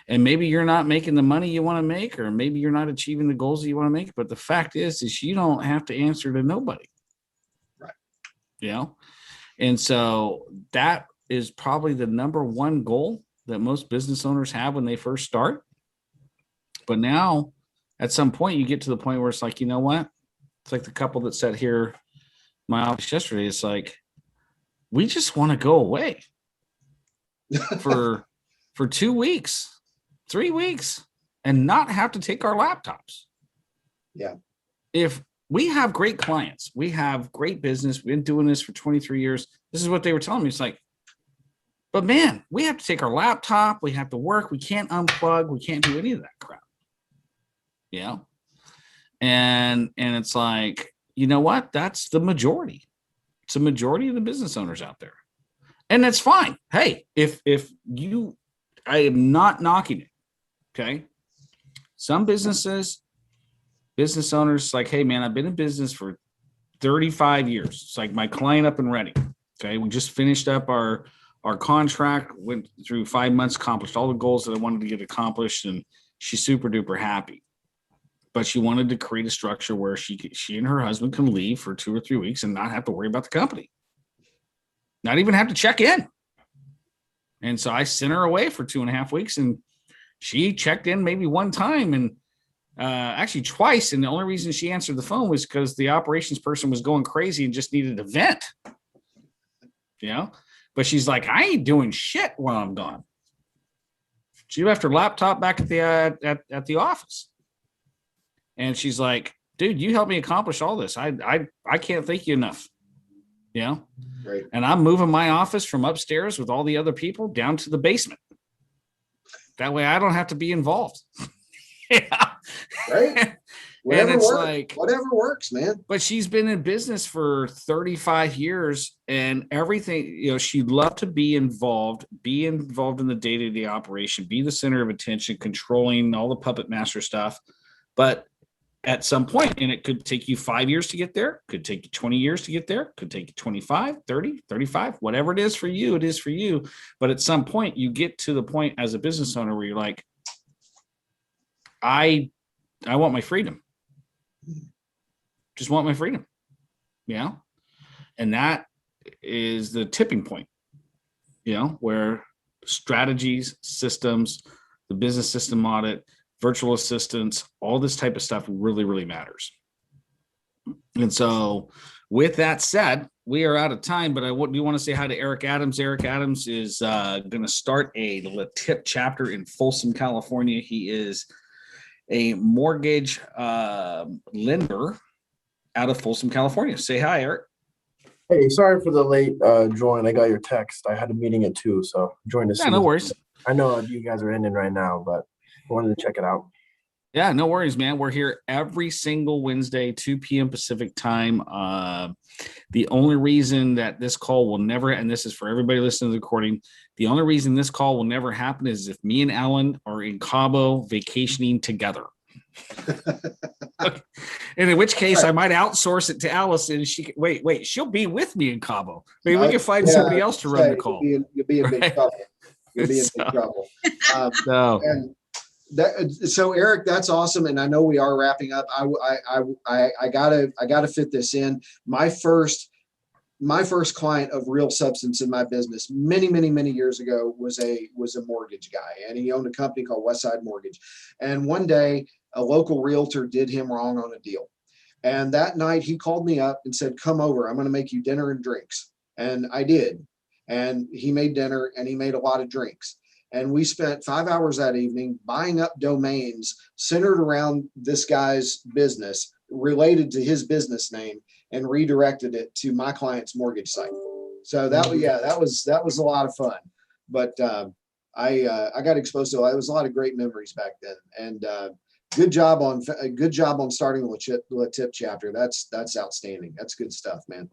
S1: And maybe you're not making the money you want to make, or maybe you're not achieving the goals that you want to make. But the fact is you don't have to answer to nobody. Right. And so that is probably the number one goal that most business owners have when they first start. But now at some point you get to the point where it's like, you know what? It's like the couple that sat here in my office yesterday. It's like, we just want to go away for 2 weeks, 3 weeks, and not have to take our laptops.
S2: Yeah.
S1: If we have great clients, we have great business, we've been doing this for 23 years. This is what they were telling me. It's like, but man, we have to take our laptop, we have to work, we can't unplug, we can't do any of that crap. And it's like, you know what? That's the majority. It's a majority of the business owners out there. And that's fine. Hey, I am not knocking it. Okay. Some business owners like, hey man, I've been in business for 35 years. It's like my client up and ready. Okay. We just finished up our contract, went through 5 months, accomplished all the goals that I wanted to get accomplished. And she's super duper happy, but she wanted to create a structure where she and her husband can leave for 2 or 3 weeks and not have to worry about the company. Not even have to check in. And so I sent her away for 2.5 weeks, and she checked in maybe one time, and actually twice. And the only reason she answered the phone was because the operations person was going crazy and just needed a vent. But she's like, I ain't doing shit while I'm gone. She left her laptop back at the office. And she's like, dude, you helped me accomplish all this. I can't thank you enough.
S2: Right.
S1: And I'm moving my office from upstairs with all the other people down to the basement. That way I don't have to be involved.
S2: Right. Whatever works, man.
S1: But she's been in business for 35 years and everything, she'd love to be involved in the day-to-day operation, be the center of attention, controlling all the puppet master stuff. But at some point, and it could take you 5 years to get there, could take you 20 years to get there, could take you 25, 30, 35, whatever it is for you, it is for you. But at some point, you get to the point as a business owner where you're like, I want my freedom. Just want my freedom. And that is the tipping point, where strategies, systems, the business system audit, virtual assistants, all this type of stuff really, really matters. And so with that said, we are out of time, but I do want to say hi to Eric Adams. Eric Adams is going to start a LATIP chapter in Folsom, California. He is a mortgage lender out of Folsom, California. Say hi, Eric.
S5: Hey, sorry for the late join. I got your text. I had a meeting at 2, so joined us.
S1: Yeah, no worries.
S5: I know you guys are ending right now, but I wanted to check it out.
S1: Yeah, no worries, man. We're here every single Wednesday, 2 p.m. Pacific time. The only reason that this call will never, and this is for everybody listening to the recording, the only reason this call will never happen is if me and Alan are in Cabo vacationing together. And in which case, I might outsource it to Allison. She wait, she'll be with me in Cabo. Maybe we can find somebody else to run the call.
S2: You'll be in big
S1: Right?
S2: trouble. You'll be in big trouble. And so Eric, that's awesome. And I know we are wrapping up. I gotta fit this in. My first client of real substance in my business many years ago was a mortgage guy, and he owned a company called Westside Mortgage. And one day a local realtor did him wrong on a deal. And that night he called me up and said, come over, I'm going to make you dinner and drinks. And I did. And he made dinner and he made a lot of drinks. And we spent 5 hours that evening buying up domains centered around this guy's business, related to his business name, and redirected it to my client's mortgage site. So that was a lot of fun. But I got exposed to it. Was a lot of great memories back then. And good job on starting the LaTip chapter. That's outstanding. That's good stuff, man.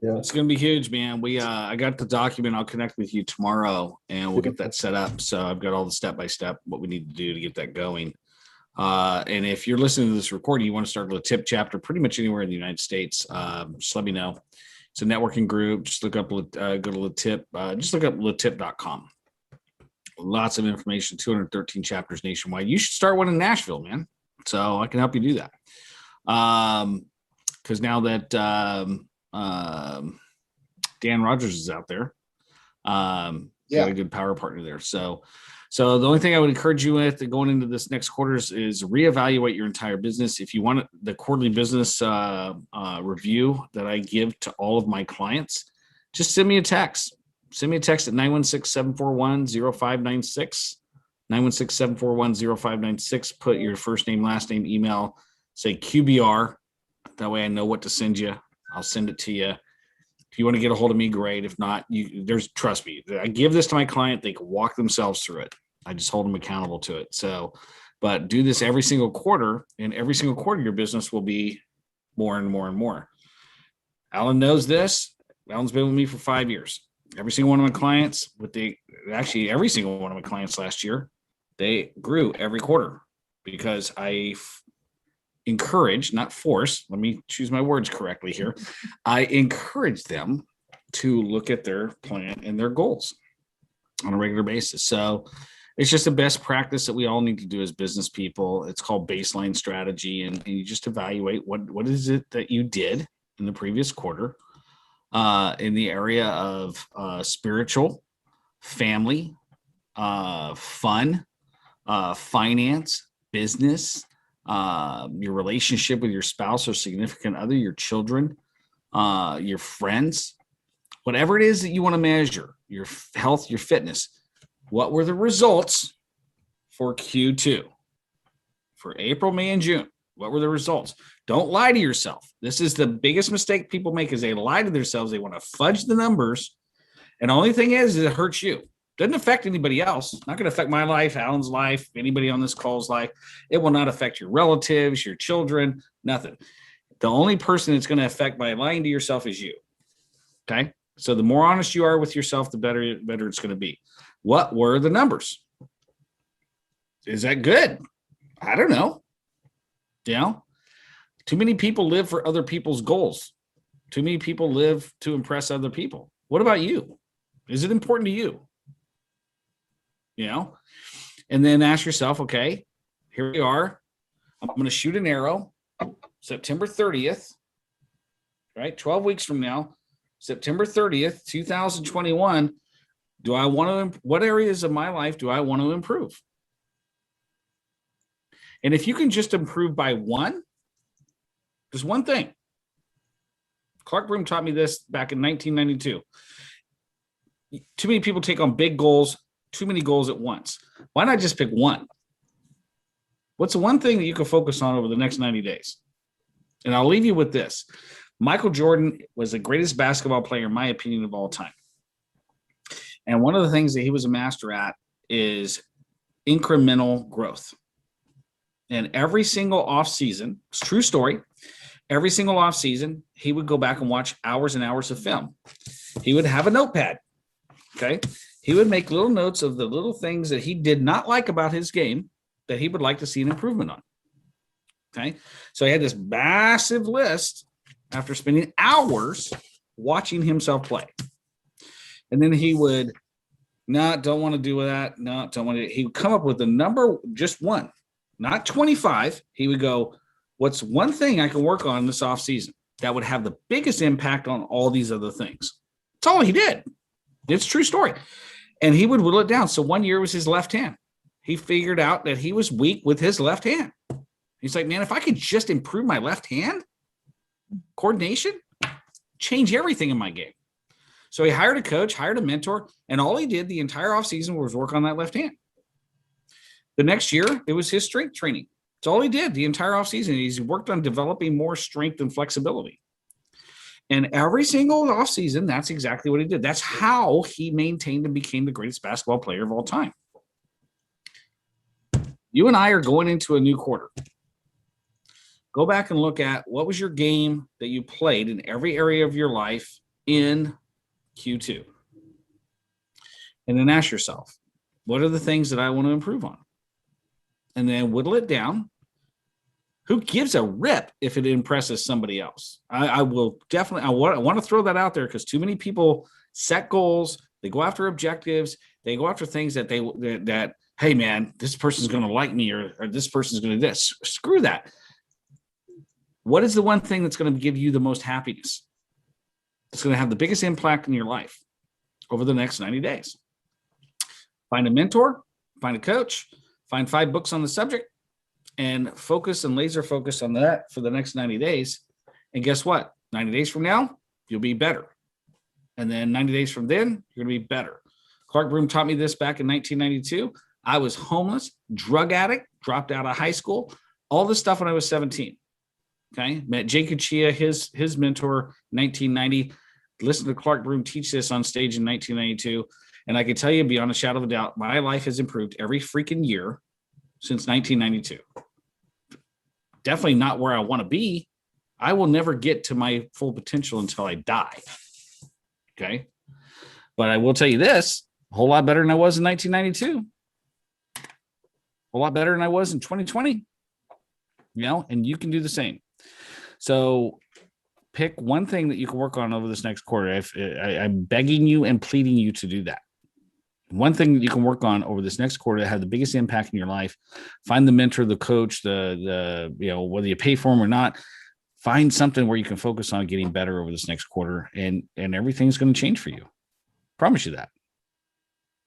S5: Yeah.
S1: It's going to be huge, man. I got the document. I'll connect with you tomorrow and we'll get that set up. So I've got all the step-by-step, what we need to do to get that going. And if you're listening to this recording, you want to start a LaTip chapter pretty much anywhere in the United States, just let me know. It's a networking group. Just look up, go to LaTip, just look up LaTip.com. Lots of information, 213 chapters nationwide. You should start one in Nashville, man. So I can help you do that. Because now that Dan Rogers is out there, got a good power partner there. So the only thing I would encourage you with going into this next quarter is reevaluate your entire business. If you want the quarterly business review that I give to all of my clients, just send me a text. Send me a text at 916-741-0596. 916-741-0596. Put your first name, last name, email, say QBR. That way I know what to send you. I'll send it to you. If you want to get a hold of me, great. If not, trust me. I give this to my client. They can walk themselves through it. I just hold them accountable to it. So, but do this every single quarter, and every single quarter your business will be more and more and more. Alan knows this. Alan's been with me for 5 years. Every single one of my clients, every single one of my clients last year, they grew every quarter because I encourage, not force, let me choose my words correctly here. I encourage them to look at their plan and their goals on a regular basis. So it's just a best practice that we all need to do as business people. It's called baseline strategy. And you just evaluate what is it that you did in the previous quarter in the area of spiritual, family, fun, finance, business, your relationship with your spouse or significant other, your children, your friends, whatever it is that you want to measure, your health, your fitness. What were the results for Q2? For April, May, and June? What were the results? Don't lie to yourself. This is the biggest mistake people make, is they lie to themselves. They want to fudge the numbers. And the only thing is it hurts you. Doesn't affect anybody else. Not going to affect my life, Alan's life, anybody on this call's life. It will not affect your relatives, your children, nothing. The only person that's going to affect by lying to yourself is you. Okay? So the more honest you are with yourself, the better it's going to be. What were the numbers? Is that good? I don't know. Too many people live for other people's goals. Too many people live to impress other people. What about you? Is it important to you? And then ask yourself, okay, here we are. I'm going to shoot an arrow September 30th, right? 12 weeks from now, September 30th, 2021. What areas of my life do I want to improve? And if you can just improve by just one thing. Clark Broom taught me this back in 1992. Too many people take on big goals, too many goals at once. Why not just pick one? What's the one thing that you can focus on over the next 90 days? And I'll leave you with this. Michael Jordan was the greatest basketball player, in my opinion, of all time. And one of the things that he was a master at is incremental growth. And every single off season, it's a true story, every single off season, he would go back and watch hours and hours of film. He would have a notepad. Okay. He would make little notes of the little things that he did not like about his game that he would like to see an improvement on. Okay. So he had this massive list after spending hours watching himself play. And then he would, no, don't want to do that. No, don't want to. He would come up with a number, just one, not 25. He would go, what's one thing I can work on this off season that would have the biggest impact on all these other things? That's all he did. It's a true story. And he would whittle it down. So one year was his left hand. He figured out that he was weak with his left hand. He's like, man, if I could just improve my left hand coordination, change everything in my game. So he hired a coach, hired a mentor, and all he did the entire offseason was work on that left hand. The next year, it was his strength training. That's all he did the entire offseason. He's worked on developing more strength and flexibility. And every single offseason, that's exactly what he did. That's how he maintained and became the greatest basketball player of all time. You and I are going into a new quarter. Go back and look at what was your game that you played in every area of your life in Q2. And then ask yourself, what are the things that I want to improve on? And then whittle it down. Who gives a rip if it impresses somebody else? I will definitely, I want to throw that out there because too many people set goals. They go after objectives. They go after things that hey man, this person's going to like me or this person's going to do this. Screw that. What is the one thing that's going to give you the most happiness? It's going to have the biggest impact in your life over the next 90 days. Find a mentor, find a coach, find 5 books on the subject, and focus and laser focus on that for the next 90 days. And guess what? 90 days from now, you'll be better. And then 90 days from then, you're going to be better. Clark Broom taught me this back in 1992. I was homeless, drug addict, dropped out of high school, all this stuff when I was 17. Okay. Met Jake Achia, his mentor, 1990. Listened to Clark Broom teach this on stage in 1992. And I can tell you beyond a shadow of a doubt, my life has improved every freaking year since 1992. Definitely not where I want to be. I will never get to my full potential until I die. Okay. But I will tell you this, a whole lot better than I was in 1992. A whole lot better than I was in 2020. And you can do the same. So pick one thing that you can work on over this next quarter. I'm begging you and pleading you to do that. One thing that you can work on over this next quarter that have the biggest impact in your life. Find the mentor, the coach, the whether you pay for them or not. Find something where you can focus on getting better over this next quarter, and everything's going to change for you. Promise you that.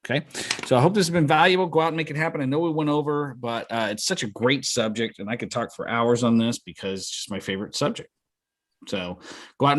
S1: Okay. So I hope this has been valuable. Go out and make it happen. I know we went over, but it's such a great subject, and I could talk for hours on this because it's just my favorite subject. So go out and